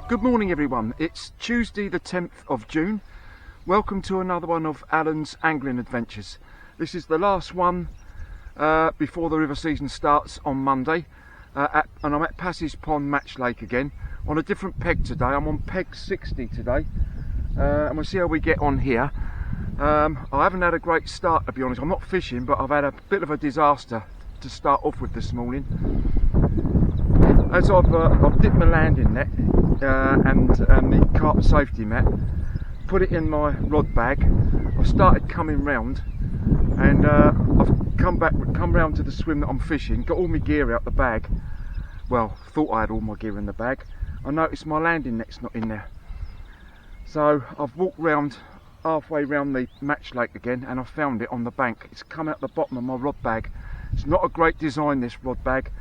Good morning everyone, it's Tuesday the 10th of June. Welcome to another one of Alan's angling adventures. This is the last one before the river season starts on Monday, and I'm at Passies Pond Match Lake again on a different peg today. I'm on peg 60 today, and we'll see how we get on here. I haven't had a great start, to be honest. I'm not fishing, but I've had a bit of a disaster to start off with this morning. As I've dipped my landing net and the carp safety mat, put it in my rod bag. I've started coming round, and I've come round to the swim that I'm fishing, got all my gear out the bag. Well, thought I had all my gear in the bag. I noticed my landing net's not in there. So I've walked round, halfway round the match lake again, and I found it on the bank. It's come out the bottom of my rod bag. It's not a great design, this rod bag,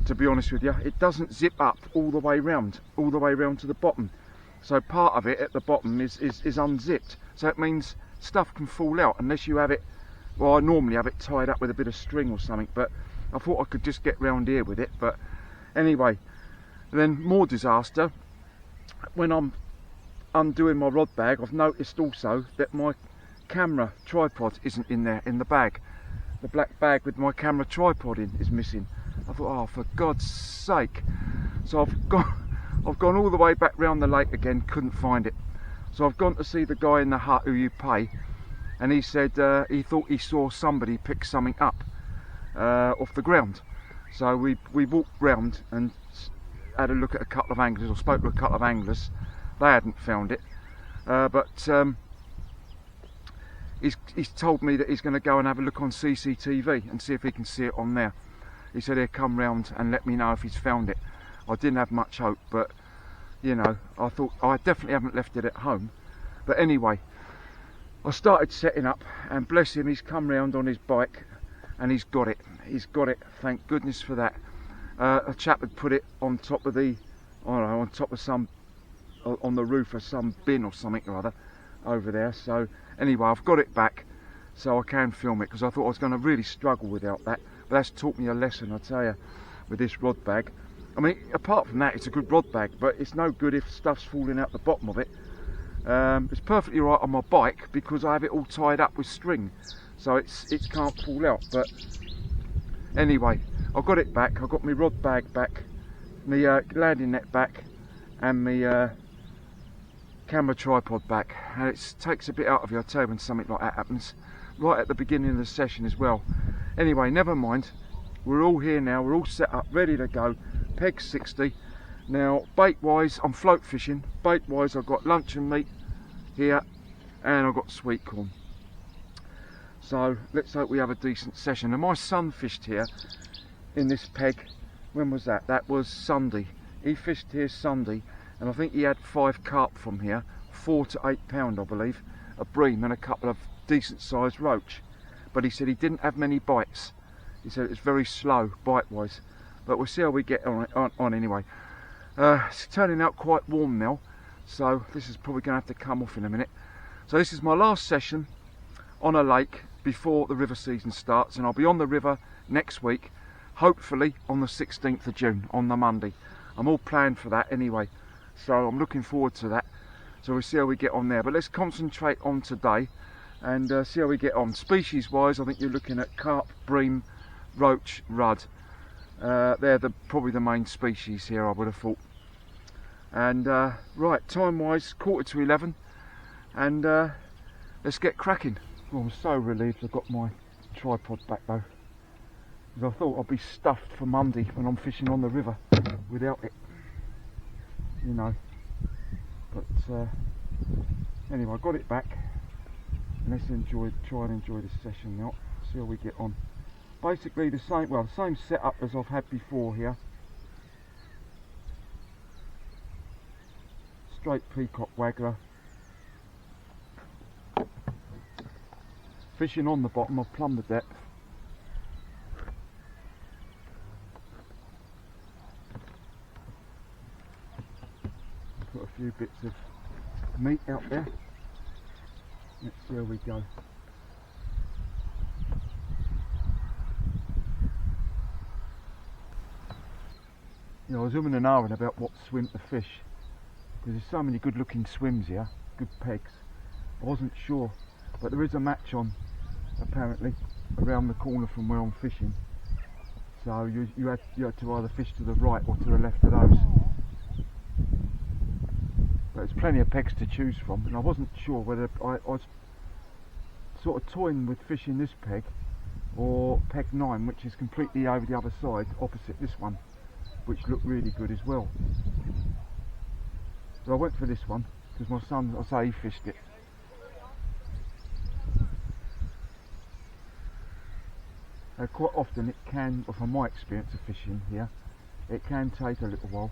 to be honest with you. It doesn't zip up all the way round to the bottom. So part of it at the bottom is unzipped. So it means stuff can fall out unless you have it, well, I normally have it tied up with a bit of string or something, but I thought I could just get round here with it. But anyway, then more disaster. When I'm undoing my rod bag, I've noticed also that my camera tripod isn't in there in the bag. The black bag with my camera tripod in is missing. I thought, oh, for God's sake. So I've gone all the way back round the lake again, couldn't find it. So I've gone to see the guy in the hut who you pay, and he said he thought he saw somebody pick something up off the ground. So we walked round and had a look at a couple of anglers, or spoke to a couple of anglers. They hadn't found it, but he's told me that he's going to go and have a look on CCTV and see if he can see it on there. He said he'd come round and let me know if he's found it. I didn't have much hope, but you know, I thought I definitely haven't left it at home. But anyway, I started setting up, and bless him, he's come round on his bike and he's got it. He's got it, thank goodness for that. A chap had put it on top of the, I don't know, on top of some, on the roof of some bin or something or other over there. So anyway, I've got it back so I can film it, because I thought I was going to really struggle without that. But that's taught me a lesson, I tell you, with this rod bag. I mean, apart from that, it's a good rod bag, but it's no good if stuff's falling out the bottom of it. It's perfectly right on my bike because I have it all tied up with string, so it can't fall out. But anyway, I got it back. I got my rod bag back, my landing net back, and my camera tripod back. And it takes a bit out of you, I tell you, when something like that happens, right at the beginning of the session as well. Anyway, never mind. We're all here now. We're all set up, ready to go. Peg 60. Now, bait-wise, I'm float fishing. Bait-wise, I've got luncheon meat here, and I've got sweetcorn. So let's hope we have a decent session. And my son fished here in this peg. When was that? That was Sunday. He fished here Sunday, and I think he had 5 carp from here, 4 to 8 pound, I believe, a bream and a couple of decent sized roach. But he said he didn't have many bites. He said it was very slow bite wise, but we'll see how we get on anyway. It's turning out quite warm now, so this is probably going to have to come off in a minute. So this is my last session on a lake before the river season starts, and I'll be on the river next week, hopefully on the 16th of June, on the Monday. I'm all planned for that anyway, so I'm looking forward to that. So we'll see how we get on there, but let's concentrate on today and see how we get on. Species wise, I think you're looking at carp, bream, roach, rudd. They're probably the main species here, I would have thought. And right, time wise, 11:15, and let's get cracking. Well, I'm so relieved I've got my tripod back though, because I thought I'd be stuffed for Monday when I'm fishing on the river without it, you know. But anyway, I got it back, and let's try and enjoy this session now. See how we get on. Basically the same setup as I've had before here. Straight peacock waggler. Fishing on the bottom, I've plumbed the depth. Put a few bits of meat out there. Let's see how we go. You know, I was umming and ahhing about what swim to fish, There's so many good looking swims here, good pegs. I wasn't sure, but there is a match on apparently around the corner from where I'm fishing. So you had to either fish to the right or to the left of those. But there's plenty of pegs to choose from, and I wasn't sure whether I was sort of toying with fishing this peg or peg 9, which is completely over the other side opposite this one, which looked really good as well. So I went for this one because my son, I say, he fished it. Quite often it can, or from my experience of fishing here, it can take a little while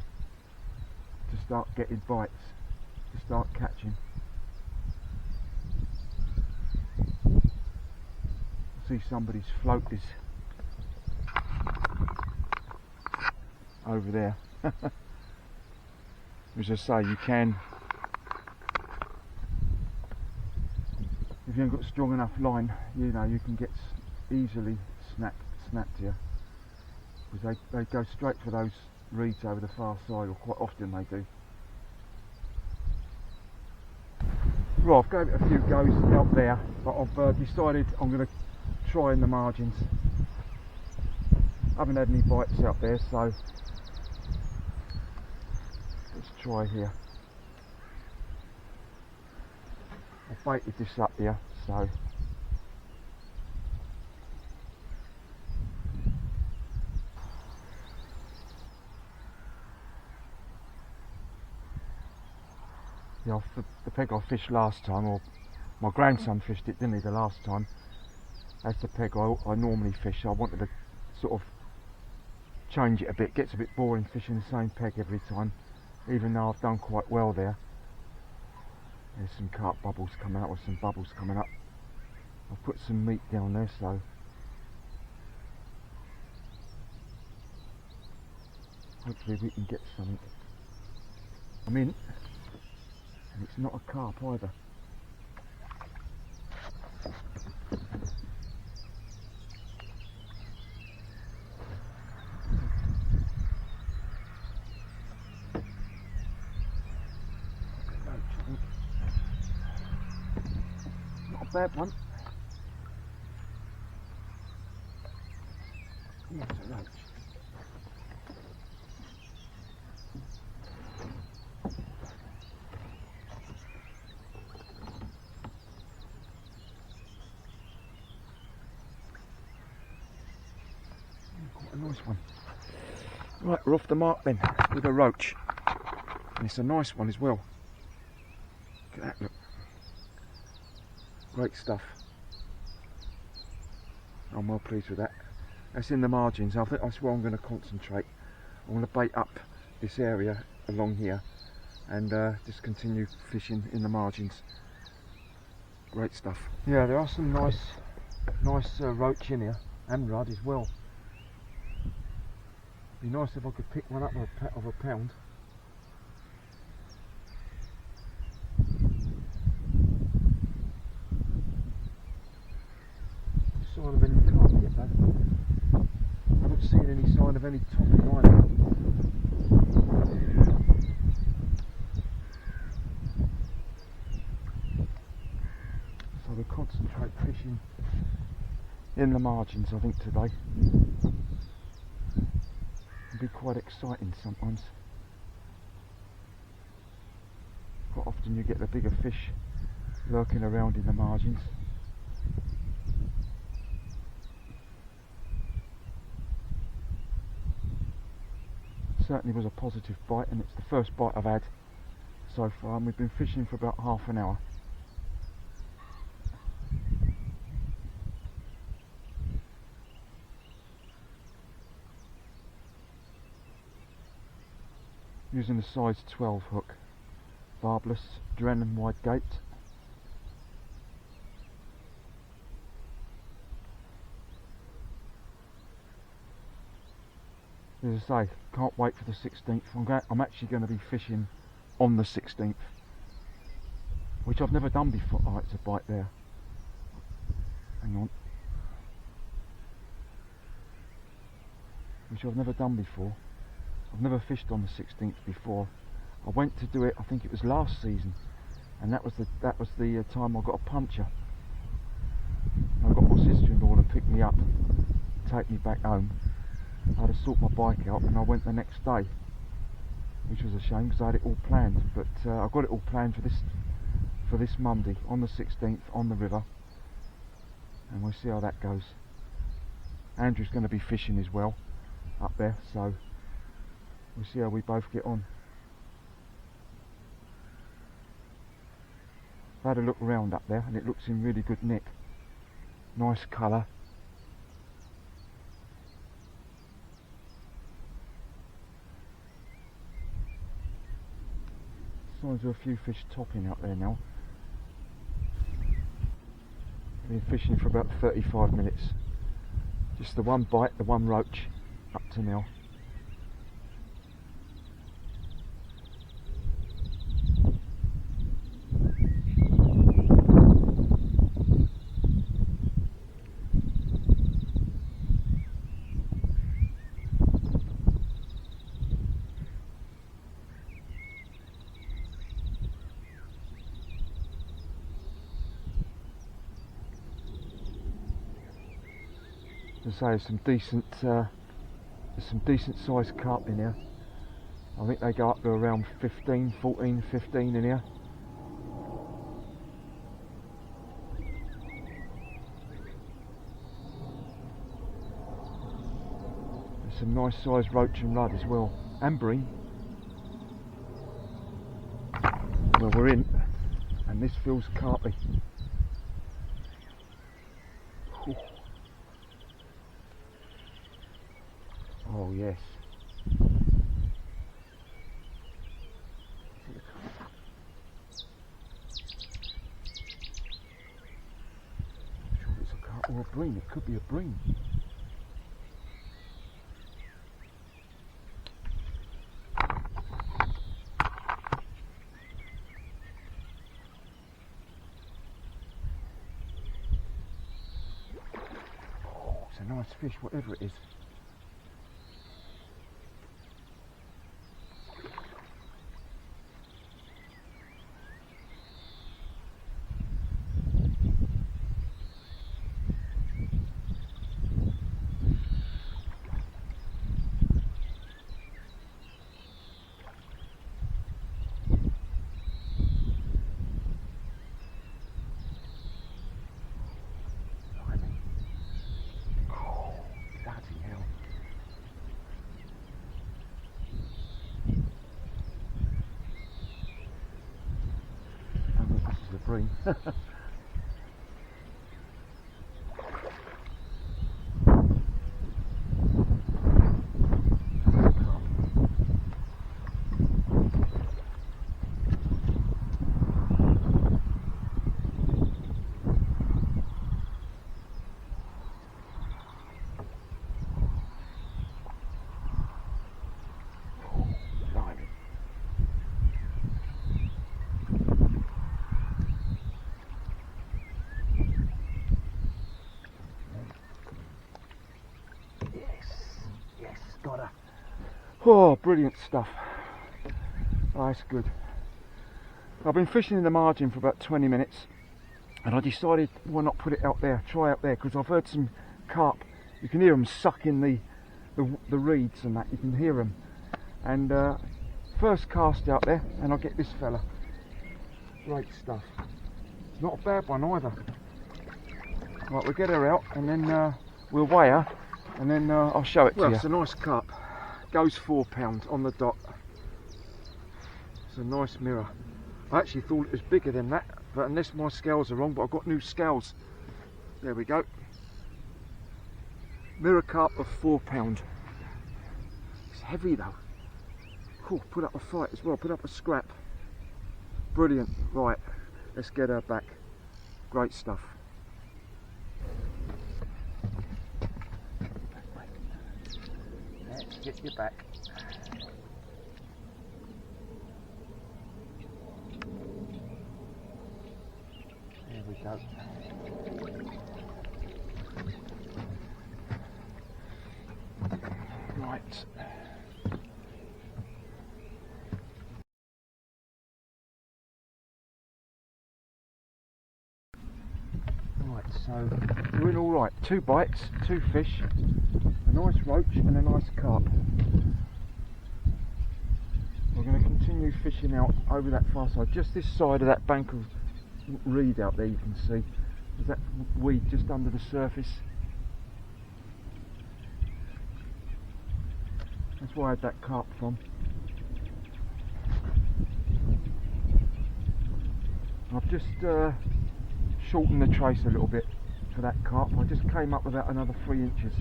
to start getting bites, to start catching. I see somebody's float is over there. As I say, you can, if you haven't got strong enough line, you know, you can get easily snapped here, because they go straight for those reeds over the far side, or quite often they do. Right, I've gave it a few goes out there, but I've decided I'm going to try in the margins. I haven't had any bites out there, so let's try here. I've baited this up here, so yeah, the peg I fished last time, or my grandson fished it, didn't he, the last time. That's the peg I normally fish. I wanted to sort of change it a bit. It gets a bit boring fishing the same peg every time, even though I've done quite well there. There's some carp bubbles coming up, or some bubbles coming up. I've put some meat down there, so hopefully we can get something. I'm in. And it's not a carp either. Not a bad one. Yeah, it's a roach. Nice one. Right, we're off the mark then with a roach, and it's a nice one as well. Look at that, look. Great stuff. I'm well pleased with that. That's in the margins. I think that's where I'm going to concentrate. I'm going to bait up this area along here and just continue fishing in the margins. Great stuff. Yeah, there are some nice roach in here, and rudd as well. Be nice if I could pick one up of a pound. No sign of any carp yet though. I haven't seen any sign of any topping either. So we'll concentrate fishing in the margins, I think, today. Be quite exciting sometimes. Quite often you get the bigger fish lurking around in the margins. Certainly was a positive bite, and it's the first bite I've had so far, and we've been fishing for about half an hour. Using the size 12 hook, barbless, Drennan wide gate. As I say, can't wait for the 16th. I'm actually going to be fishing on the 16th, which I've never done before. Oh, it's a bite there. Hang on. Which I've never done before. I've never fished on the 16th before. I went to do it, I think it was last season, and that was the time I got a puncture. I got my sister-in-law to pick me up, take me back home. I had to sort my bike out, and I went the next day, which was a shame because I had it all planned. But I got it all planned for this Monday on the 16th on the river, and we'll see how that goes. Andrew's going to be fishing as well up there, so we'll see how we both get on. I've had a look around up there, and it looks in really good nick. Nice colour. Signs of a few fish topping up there now. I've been fishing for about 35 minutes. Just the one bite, the one roach up to now. As I say, there's some decent sized carp in here. I think they go up to around 15, 14, 15 in here. There's some nice sized roach and rudd as well, and bream. Well, we're in, and this feels carpy. Oh yes. I'm sure it's a carp or a bream. It could be a bream. Oh, it's a nice fish, whatever it is. Bream. Oh, brilliant stuff. Oh, that's good. I've been fishing in the margin for about 20 minutes, and I decided why not put it out there, try out there, because I've heard some carp. You can hear them sucking the reeds and that, you can hear them. And first cast out there, and I get this fella. Great stuff. Not a bad one either. Right, we'll get her out, and then we'll weigh her, and then I'll show it to you. Well, it's a nice carp. Goes £4 on the dot. It's a nice mirror. I actually thought it was bigger than that, but unless my scales are wrong, but I've got new scales. There we go. Mirror carp of £4. It's heavy though. Cool, put up a fight as well, put up a scrap. Brilliant. Right, let's get her back. Great stuff. Let's get you back. There we go. Right. So doing all right. 2 bites, 2 fish, a nice roach and a nice carp. We're going to continue fishing out over that far side, just this side of that bank of reed out there. You can see there's that weed just under the surface. That's where I had that carp from. I've just shortened the trace a little bit for that carp. I just came up with about another 3 inches.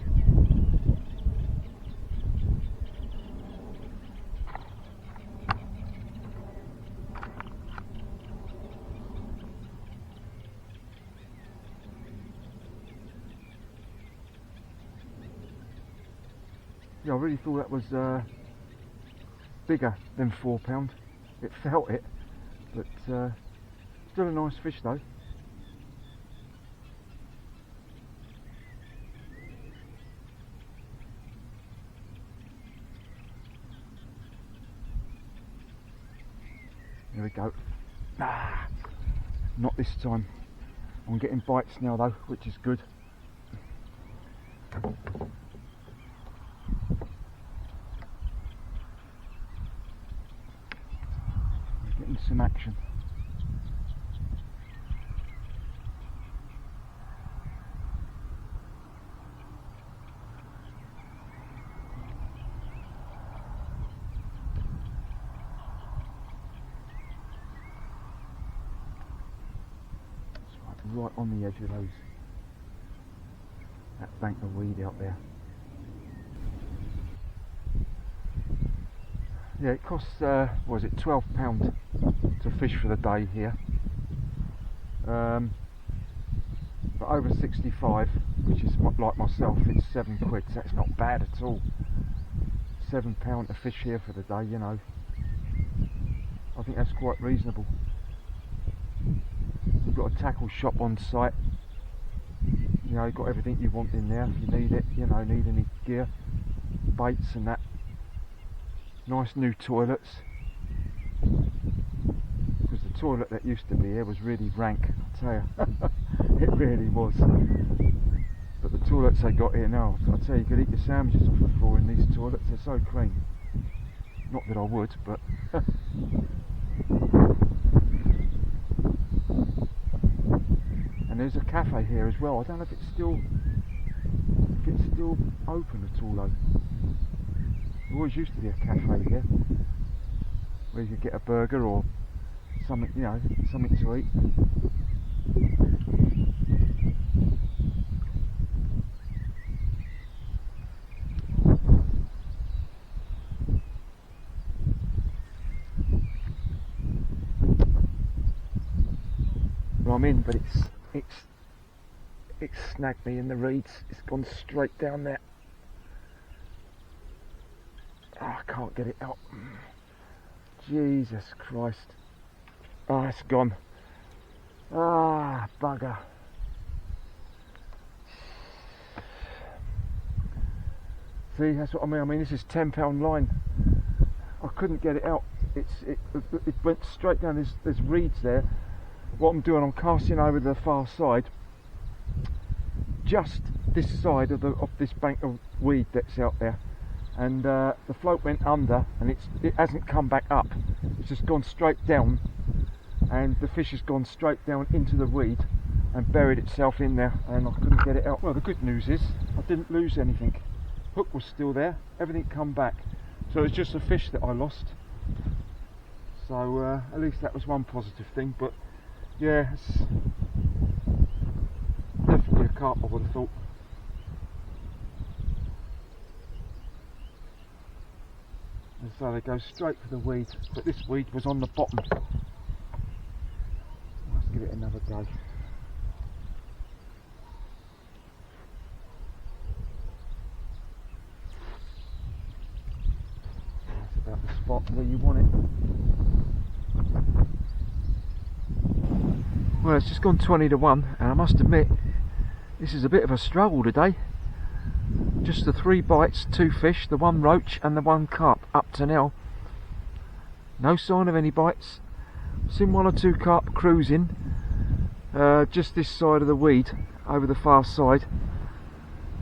Yeah, I really thought that was bigger than 4 pound. It felt it, but still a nice fish though. There we go. Ah, not this time. I'm getting bites now though, which is good. Getting some action. Right on the edge of those, that bank of weed out there. Yeah, it costs what was it, £12 to fish for the day here, but over 65, which is like myself, it's £7, so that's not bad at all. £7 to fish here for the day, you know. I think that's quite reasonable. You've got a tackle shop on site, you know, you've got everything you want in there if you need it, you know, need any gear, baits and that. Nice new toilets, because the toilet that used to be here was really rank, I tell you. It really was. But the toilets they got here now, I tell you, you could eat your sandwiches off the floor in these toilets, they're so clean. Not that I would, but and there's a cafe here as well. I don't know if it's still open at all though. There always used to be a cafe here where you could get a burger or something, you know, something to eat. Well, I'm in, but it's snagged me in the reeds. It's gone straight down there. Oh, I can't get it out. Jesus Christ. Oh, it's gone. Ah, bugger. See, that's what I mean. I mean, this is £10 line. I couldn't get it out. It went straight down. There's reeds there. What I'm doing, I'm casting over the far side, just this side of this bank of weed that's out there, and the float went under, and it hasn't come back up. It's just gone straight down, and the fish has gone straight down into the weed and buried itself in there, and I couldn't get it out. Well, the good news is I didn't lose anything. Hook was still there, everything come back, so it's just a fish that I lost. So at least that was one positive thing. But yeah, it's definitely a carp, I would have thought. And so they go straight for the weed, but this weed was on the bottom. Let's give it another go. That's about the spot where you want it. Well, it's just gone 20 to 1, and I must admit this is a bit of a struggle today. Just the 3 bites, 2 fish, the 1 roach and the 1 carp up to now. No sign of any bites. Seen 1 or 2 carp cruising just this side of the weed, over the far side.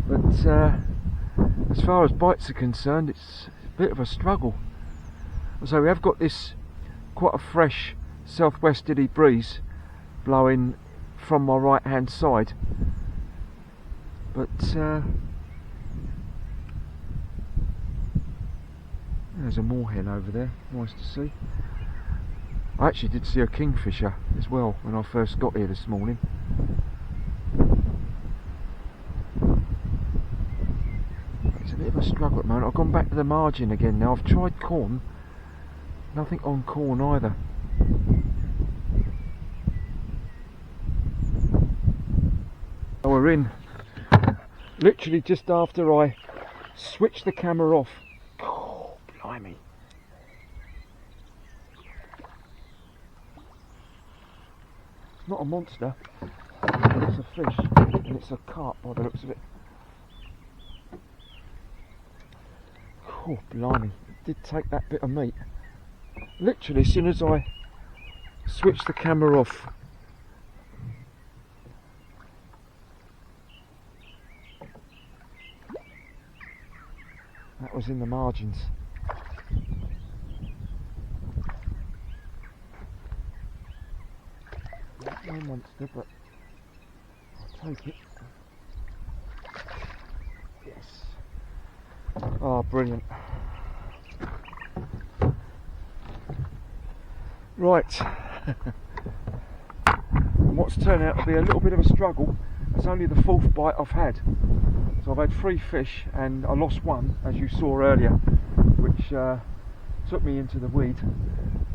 But as far as bites are concerned, it's a bit of a struggle. So we have got this quite a fresh southwesterly breeze blowing from my right hand side, but there's a moorhen over there, nice to see. I actually did see a kingfisher as well when I first got here this morning. It's a bit of a struggle at the moment. I've gone back to the margin again now. I've tried corn, nothing on corn either. We're in literally just after I switched the camera off. Oh, blimey. It's not a monster, it's a fish, and it's a carp by the looks of it. Oh, blimey, it did take that bit of meat. Literally, as soon as I switched the camera off. That was in the margins. Not no monster, but I'll take it. Yes. Oh, brilliant. Right. And what's turned out to be a little bit of a struggle. It's only the fourth bite I've had. So I've had 3 fish and I lost one, as you saw earlier, which took me into the weed.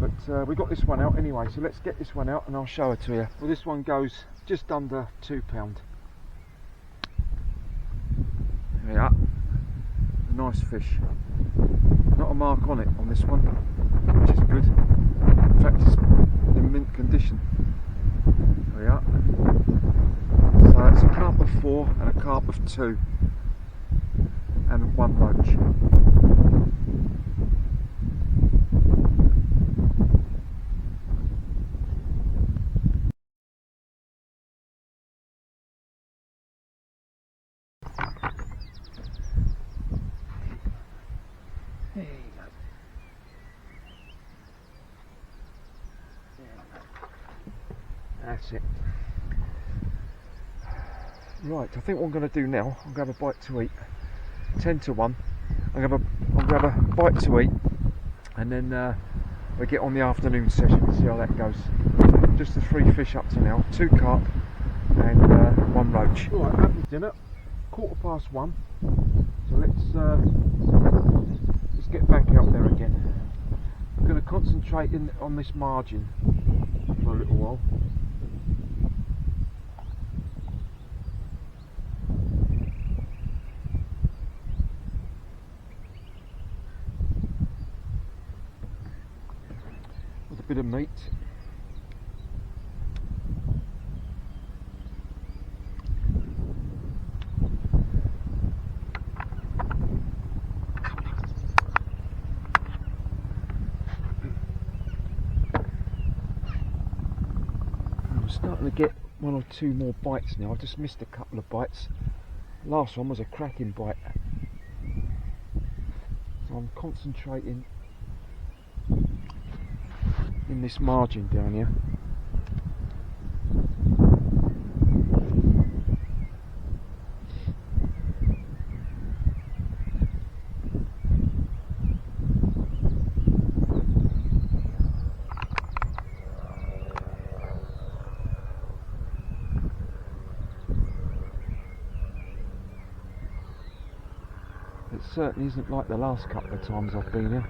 But we got this one out anyway, so let's get this one out and I'll show it to you. Well, this one goes just under £2. There we are. A nice fish. Not a mark on it on this one, which is good. In fact, it's in mint condition. There we are. So it's a carp of 4 and a carp of 2 and 1 roach. There you go. That's it. Right, I think what I'm going to do now, I'm going to have a bite to eat. 10 to 1. I'll grab a bite to eat, and then we'll get on the afternoon session and see how that goes. Just the 3 fish up to now, 2 carp and 1 roach. Right, having dinner, 1:15. So let's get back out there again. I'm going to concentrate on this margin for a little while. With a bit of meat. I'm starting to get 1 or 2 more bites now. I've just missed a couple of bites. Last one was a cracking bite. So I'm concentrating in this margin down here. It certainly isn't like the last couple of times I've been here,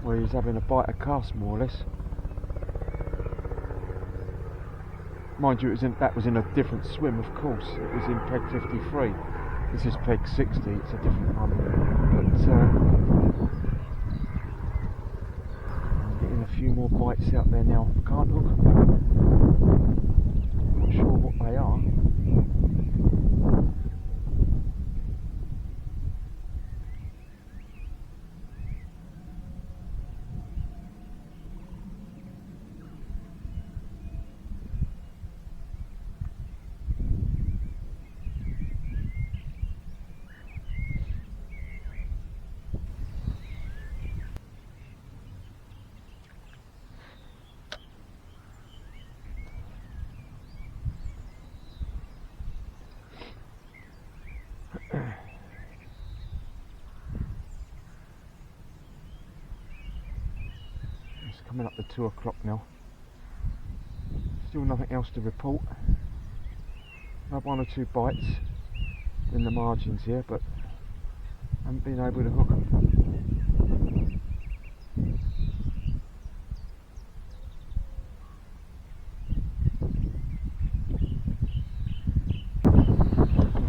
where he's having a bite of cast more or less. Mind you, that was in a different swim, of course. It was in peg 53. This is peg 60, it's a different one. But I'm getting a few more bites out there now. Can't hook them. Not sure what they are. coming up to 2 o'clock now. Still nothing else to report. Had 1 or 2 bites in the margins here, but haven't been able to hook them.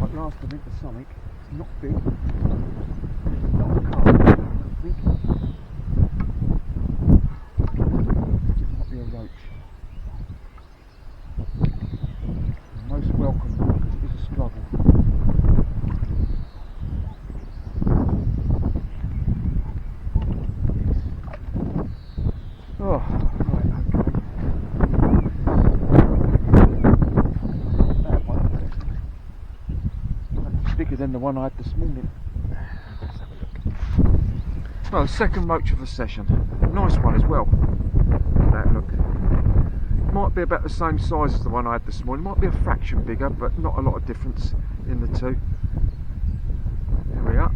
Like last I went to something, it's not big, not a carp, I think. It might be a roach. Most welcome because it is a struggle. Oh, right, okay. That one. That's bigger than the one I had this morning. Let's have a look. Well, second roach of the session. Nice one as well. That look. Might be about the same size as the one I had this morning. Might be a fraction bigger, but not a lot of difference in the two. There we are.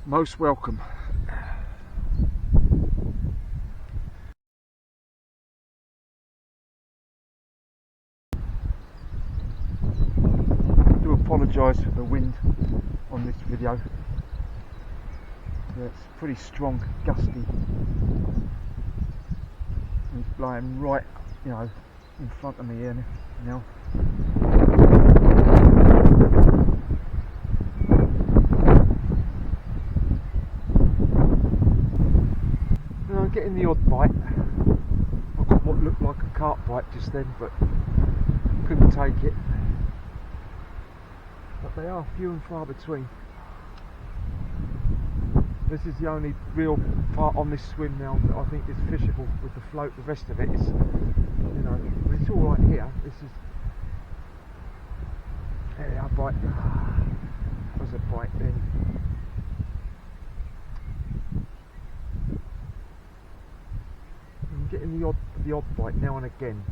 Most welcome. I do apologise for the wind on this video. Yeah, it's pretty strong, gusty. It's blowing right, you know, in front of me here now. And I'm getting the odd bite. I got what looked like a carp bite just then, but couldn't take it. But they are few and far between. This is the only real part on this swim now that I think is fishable with the float. The rest of it is, you know, it's all right here. This is, there we are, bite. That was a bite then. I'm getting the odd bite now and again.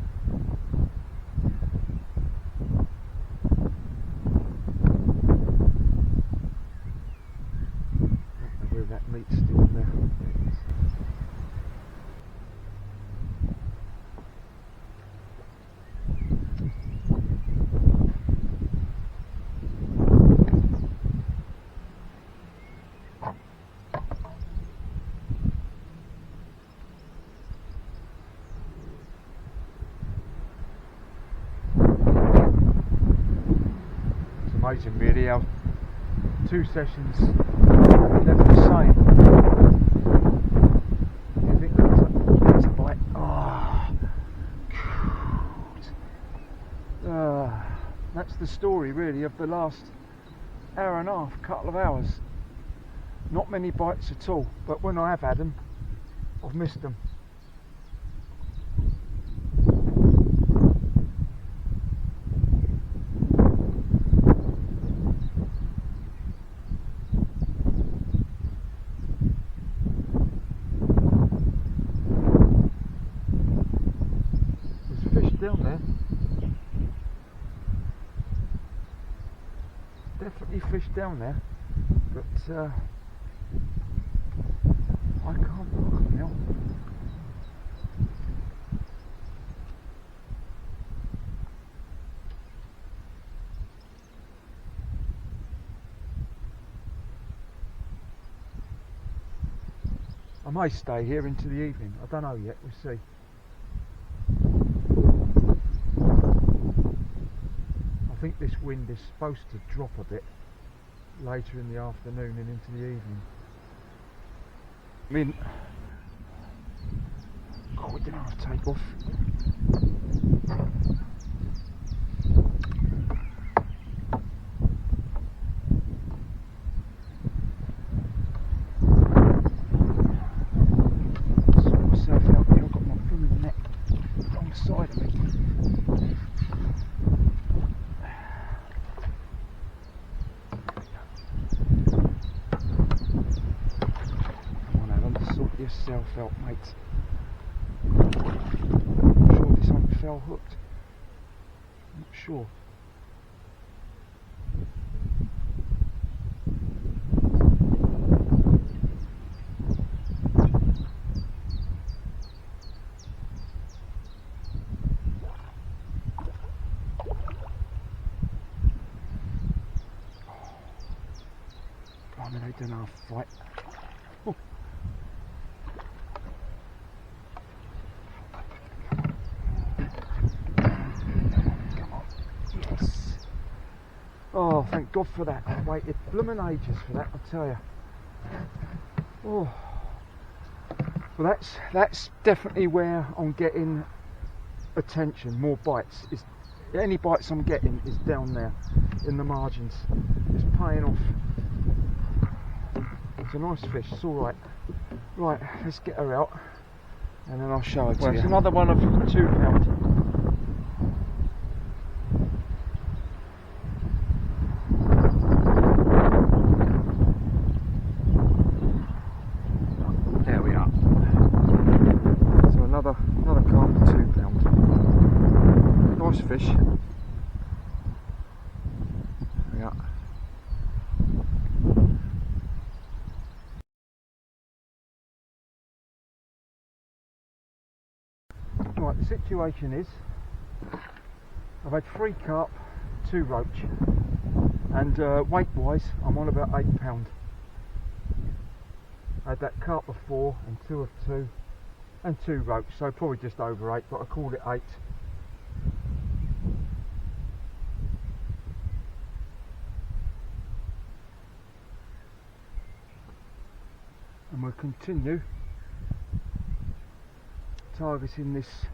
That meat's still in there. It's amazing really how 2 sessions never the same. You think that's a bite? That's the story really of the last hour and a half, couple of hours. Not many bites at all, but when I have had them, I've missed them. Down there, definitely fish down there, but I can't look them now. I may stay here into the evening, I don't know yet, we'll see. I think this wind is supposed to drop a bit later in the afternoon and into the evening. I mean, oh, we didn't have to take off. Sort myself out here, I've got my filming net wrong side of me. Yourself out, mate. I'm sure this one fell hooked. I'm not sure. Blimey, they don't half fight. Oh. Come on. Yes. Oh, thank God for that. I waited blooming ages for that, I tell you. Oh. Well, that's definitely where I'm getting attention, more bites. Any bites I'm getting is down there in the margins. It's paying off. It's a nice fish, it's alright. Right, let's get her out and then I'll show her to you. It's another one of 2 pound. There we are. So another carp of 2 pound. Nice fish. Yeah. Right, the situation is I've had 3 carp, 2 roach, and weight wise I'm on about 8 pound. I had that carp of 4 and 2 of 2 and 2 roach, so probably just over 8, but I called it 8. And we'll continue targeting this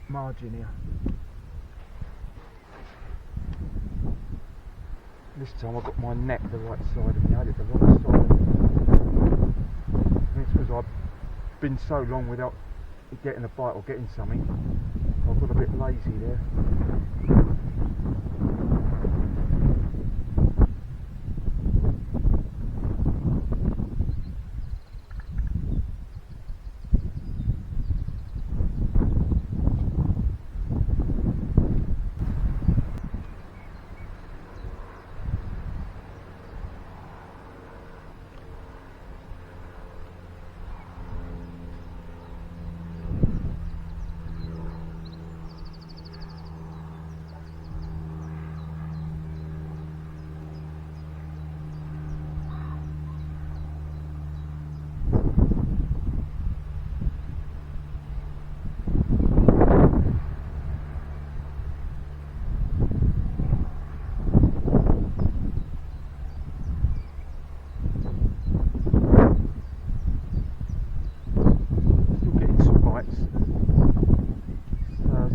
margin here. This time I've got my net the right side of me. I had it the wrong side of me. And it's because I've been so long without getting a bite or getting something. I've got a bit lazy there.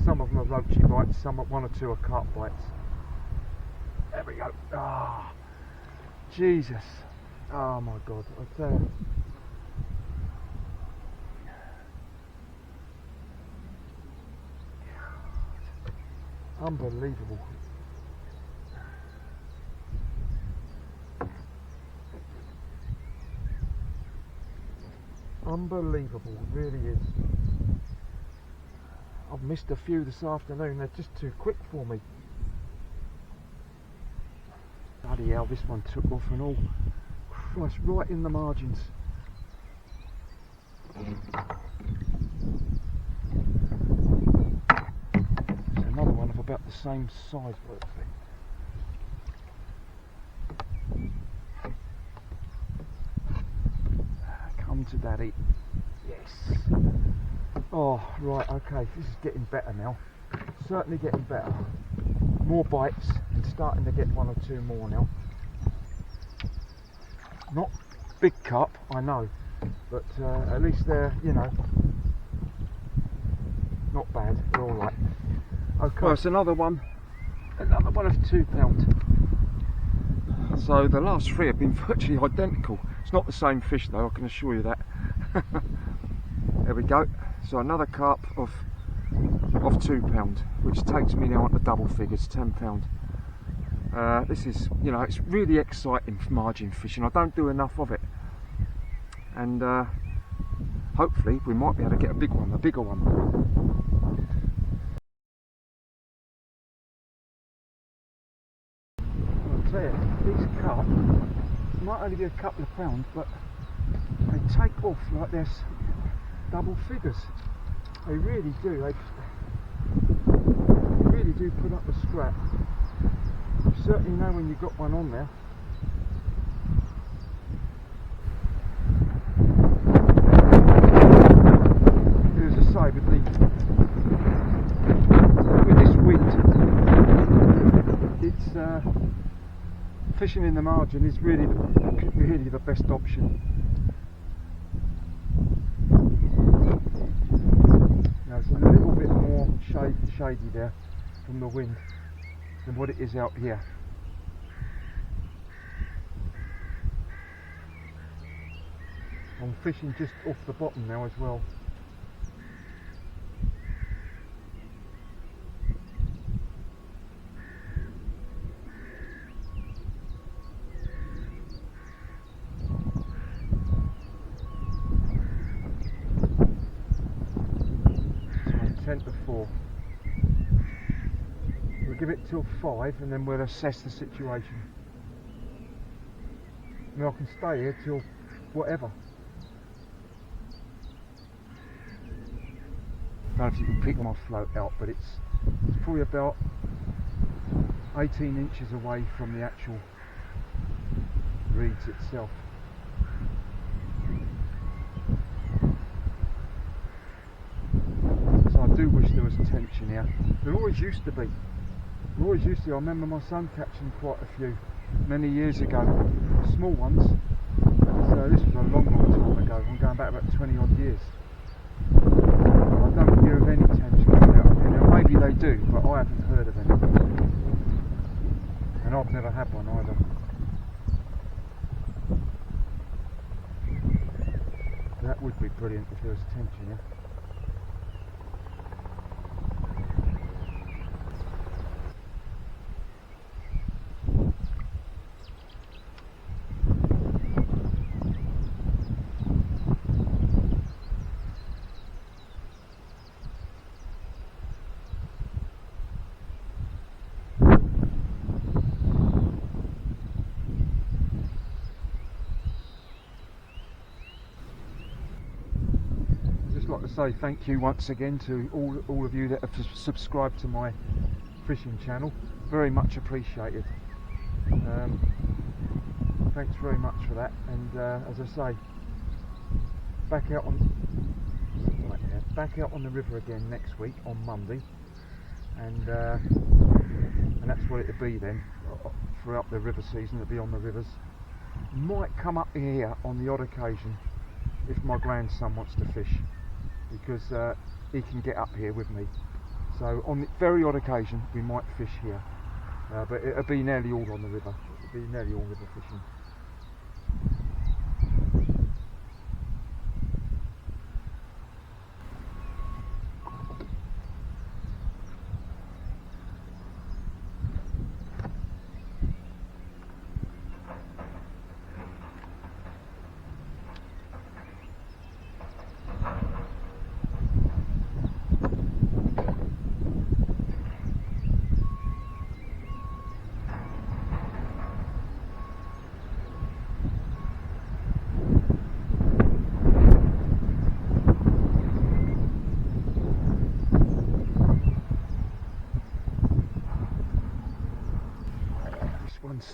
Some of them are roachy bites, some are 1 or 2 are carp bites. There we go. Ah, oh, Jesus. Oh my God, I tell you. Unbelievable. Unbelievable, it really is. I've missed a few this afternoon, they're just too quick for me. Bloody hell, this one took off and all. Christ, right in the margins. There's another one of about the same size, virtually. Come to daddy. Yes. Oh, right, okay, this is getting better now. Certainly getting better. More bites, and starting to get 1 or 2 more now. Not big carp, I know, but at least they're, you know, not bad, they're alright. Okay, well, it's another one of 2 pound. So the last 3 have been virtually identical. It's not the same fish though, I can assure you that. There we go. So another carp of 2 pound, which takes me now at the double figures, 10 pound. This is, you know, it's really exciting margin fishing. I don't do enough of it, and hopefully we might be able to get a big one, a bigger one. I'll tell you, these carp might only be a couple of pounds, but they take off like this. Double figures, they really do. They really do put up a scrap. You certainly know when you've got one on there. fishing in the margin is really the best option. Now it's a little bit more shady there from the wind than what it is out here. I'm fishing just off the bottom now as well. So 10 to 4. We'll give it till 5 and then we'll assess the situation. I mean, I can stay here till whatever. I don't know if you can pick my float out, but it's probably about 18 inches away from the actual reeds itself. So I do wish there was tension here. There always used to be. There always used to. I remember my son catching quite a few many years ago. Small ones. So this was a long time ago. I'm going back about 20 odd years. I don't hear of any tension coming out here. Now, maybe they do, but I haven't heard of any. And I've never had one either. That would be brilliant if there was tension, yeah. Like to say thank you once again to all of you that have subscribed to my fishing channel. Very much appreciated. Thanks very much for that. And as I say, back out on the river again next week on Monday, and that's what it'll be then throughout the river season. It'll be on the rivers. Might come up here on the odd occasion if my grandson wants to fish, because he can get up here with me. So on the very odd occasion we might fish here, but it'll be nearly all on the river. It'll be nearly all river fishing.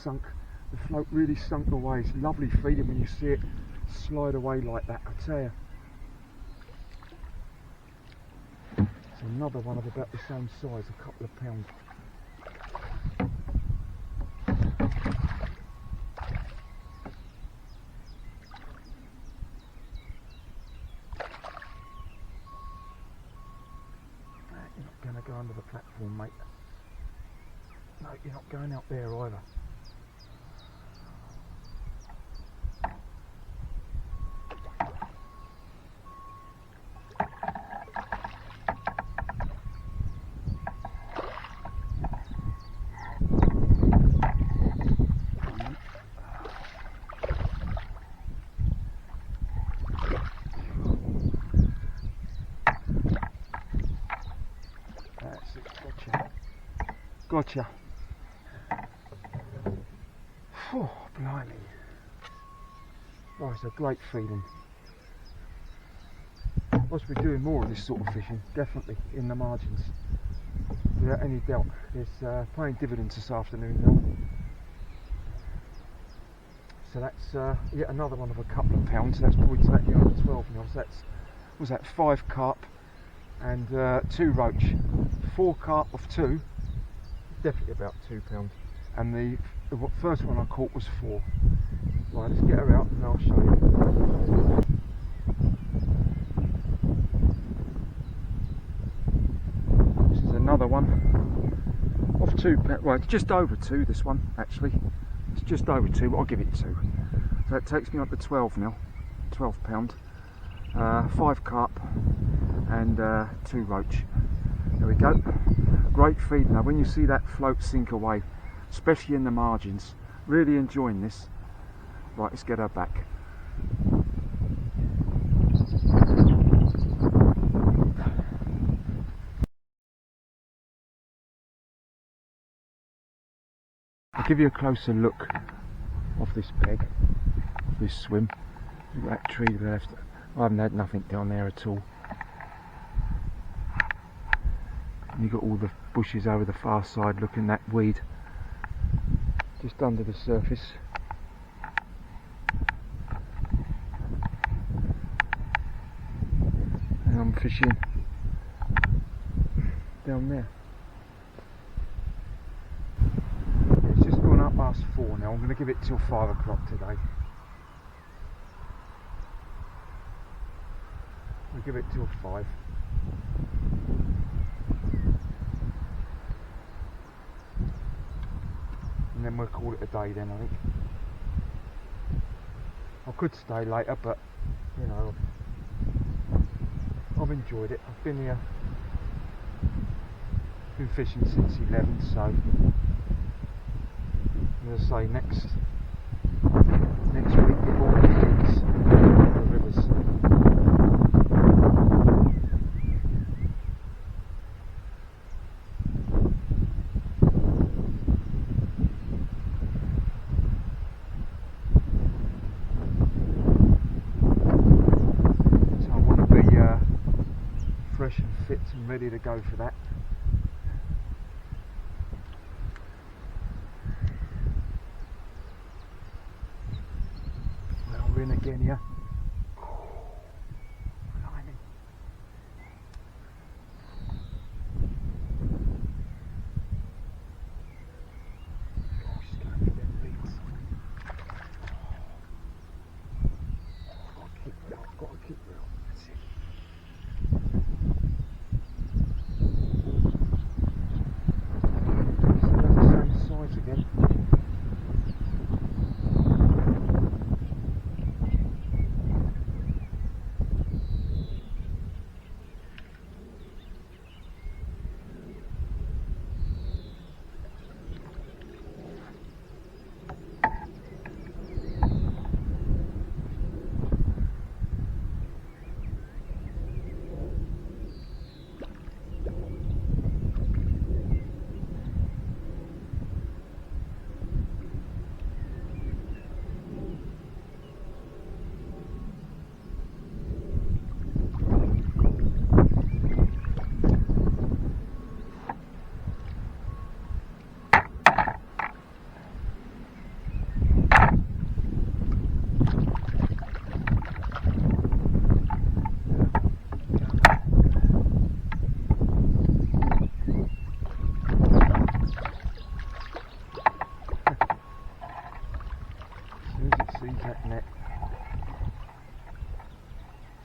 Sunk, the float really sunk away. It's lovely feeling when you see it slide away like that, I tell you. It's another one of about the same size, a couple of pounds. You're not going to go under the platform, mate. No, you're not going out there either. That's it, gotcha. Oh, blimey. Oh, it's a great feeling. I must be doing more of this sort of fishing, definitely, in the margins. Without any doubt. It's paying dividends this afternoon now. So that's yet another one of a couple of pounds. That's probably taking over 12 now. So that's, was that 5 carp and 2 roach. 4 carp of 2, definitely about £2. and the first one I caught was 4. Right, let's get her out and I'll show you. This is another one of 2 pound. Well, it's just over 2, this one actually. It's just over 2, but I'll give it 2. So it takes me up to 12 now, 12 pound. 5 carp and 2 roach. There we go. Great feed. Now when you see that float sink away, especially in the margins, really enjoying this. Right, let's get her back. I'll give you a closer look of this peg, of this swim. Look at that tree to the left. I haven't had nothing down there at all. And you've got all the bushes over the far side, looking that weed just under the surface. And I'm fishing down there. It's just gone up past 4 now. I'm going to give it till 5 o'clock today. We'll give it till 5. And then we'll call it a day then, I think. I could stay later, but you know, I've enjoyed it. I've been here, been fishing since 11, so as I say, next week it all begins the rivers. Fresh and fit and ready to go for that. Well, we're in again here.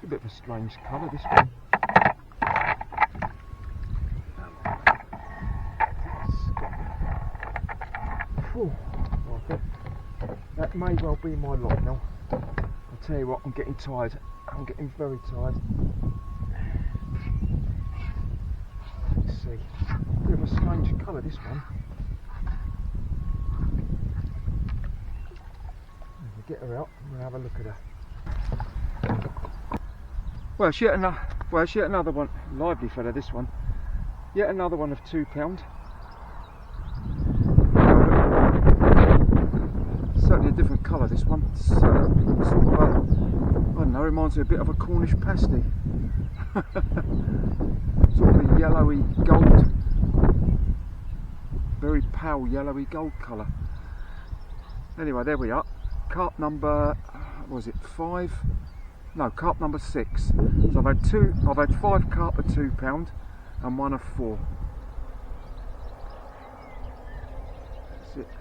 A bit of a strange colour, this one. That may well be my lot now. I'll tell you what, I'm getting tired. I'm getting very tired. Let's see. A bit of a strange colour, this one. We'll get her out and we'll have a look at her. Well, it's yet another one. Lively fella, this one. Yet another one of £2. Certainly a different colour, this one. It's, sort of, I don't know, reminds me a bit of a Cornish pasty. Sort of a yellowy gold, very pale yellowy gold colour. Anyway, there we are. Carp number, what was it, 5? No, carp number 6. So I've had 5 carp of £2 and 1 of 4. That's it.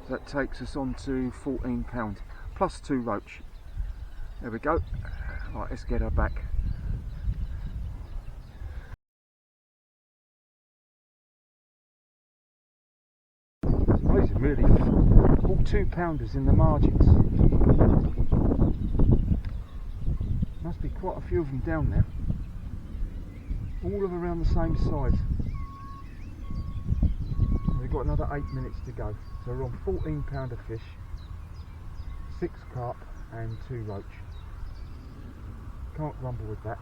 So that takes us on to £14 plus 2 roach. There we go. Right, let's get her back. It's amazing, really. All 2-pounders in the margins. Must be quite a few of them down there. All of around the same size. We've got another 8 minutes to go. So we're on 14-pounder fish, 6 carp and 2 roach. Can't grumble with that.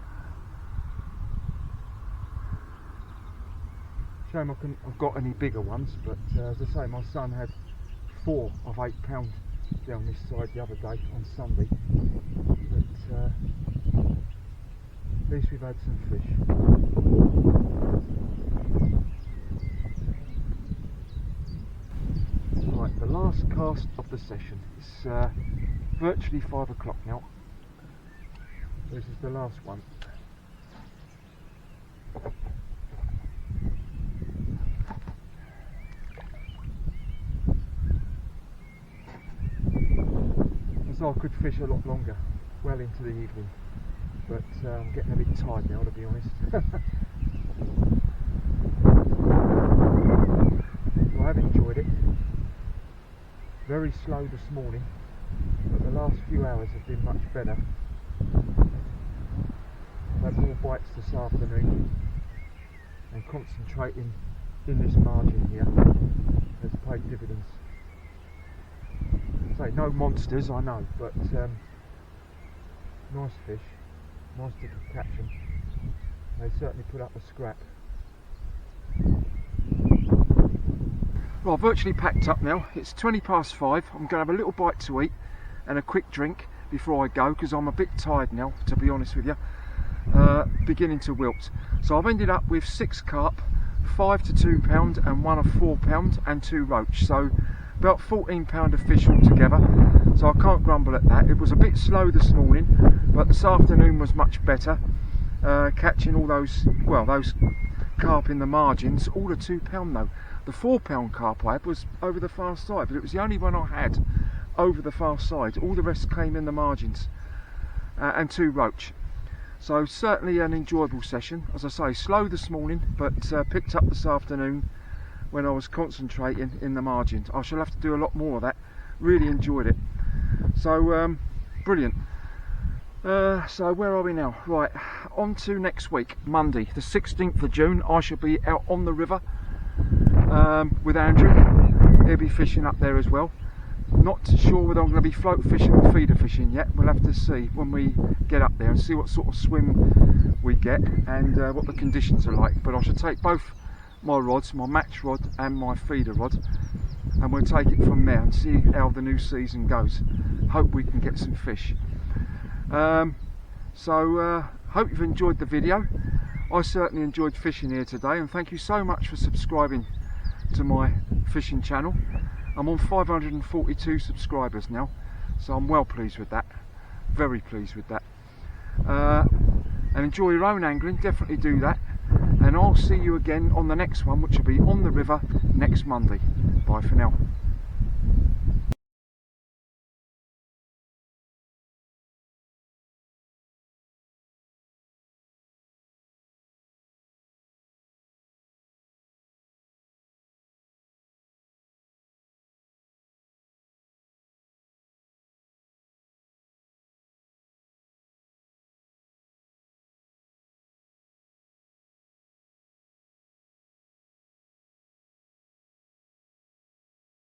Shame I couldn't have got any bigger ones, but as I say, my son had 4 of 8 pound down this side the other day on Sunday. But at least we've had some fish. Right, the last cast of the session. It's virtually 5 o'clock now. This is the last one. So I could fish a lot longer, well into the evening, but I'm getting a bit tired now, to be honest. I have enjoyed it. Very slow this morning, but the last few hours have been much better. I've had more bites this afternoon, and concentrating in this margin here has paid dividends. Say no monsters, I know, but nice fish, nice to catch them. They certainly put up a scrap. Well, I've virtually packed up now. It's 20 past 5. I'm going to have a little bite to eat and a quick drink before I go, because I'm a bit tired now, to be honest with you. Beginning to wilt. So I've ended up with 6 carp, 5 to 2 pound and 1 of 4 pound and 2 roach. So about 14 pound of fish altogether, so I can't grumble at that. It was a bit slow this morning, but this afternoon was much better, catching all those, well, those carp in the margins, all at 2 pound though. The 4 pound carp I had was over the far side, but it was the only one I had over the far side. All the rest came in the margins, and 2 roach. So certainly an enjoyable session. As I say, slow this morning, but picked up this afternoon when I was concentrating in the margins. I shall have to do a lot more of that. Really enjoyed it. So brilliant. So where are we now? Right, on to next week, Monday the 16th of June. I shall be out on the river with Andrew. He'll be fishing up there as well. Not sure whether I'm going to be float fishing or feeder fishing yet. We'll have to see when we get up there and see what sort of swim we get and what the conditions are like. But I should take both my rods, my match rod and my feeder rod, and we'll take it from there and see how the new season goes. Hope we can get some fish. Hope you've enjoyed the video. I certainly enjoyed fishing here today, and thank you so much for subscribing to my fishing channel. I'm on 542 subscribers now, so I'm well pleased with that, very pleased with that. And enjoy your own angling, definitely do that. And I'll see you again on the next one, which will be on the river next Monday. Bye for now.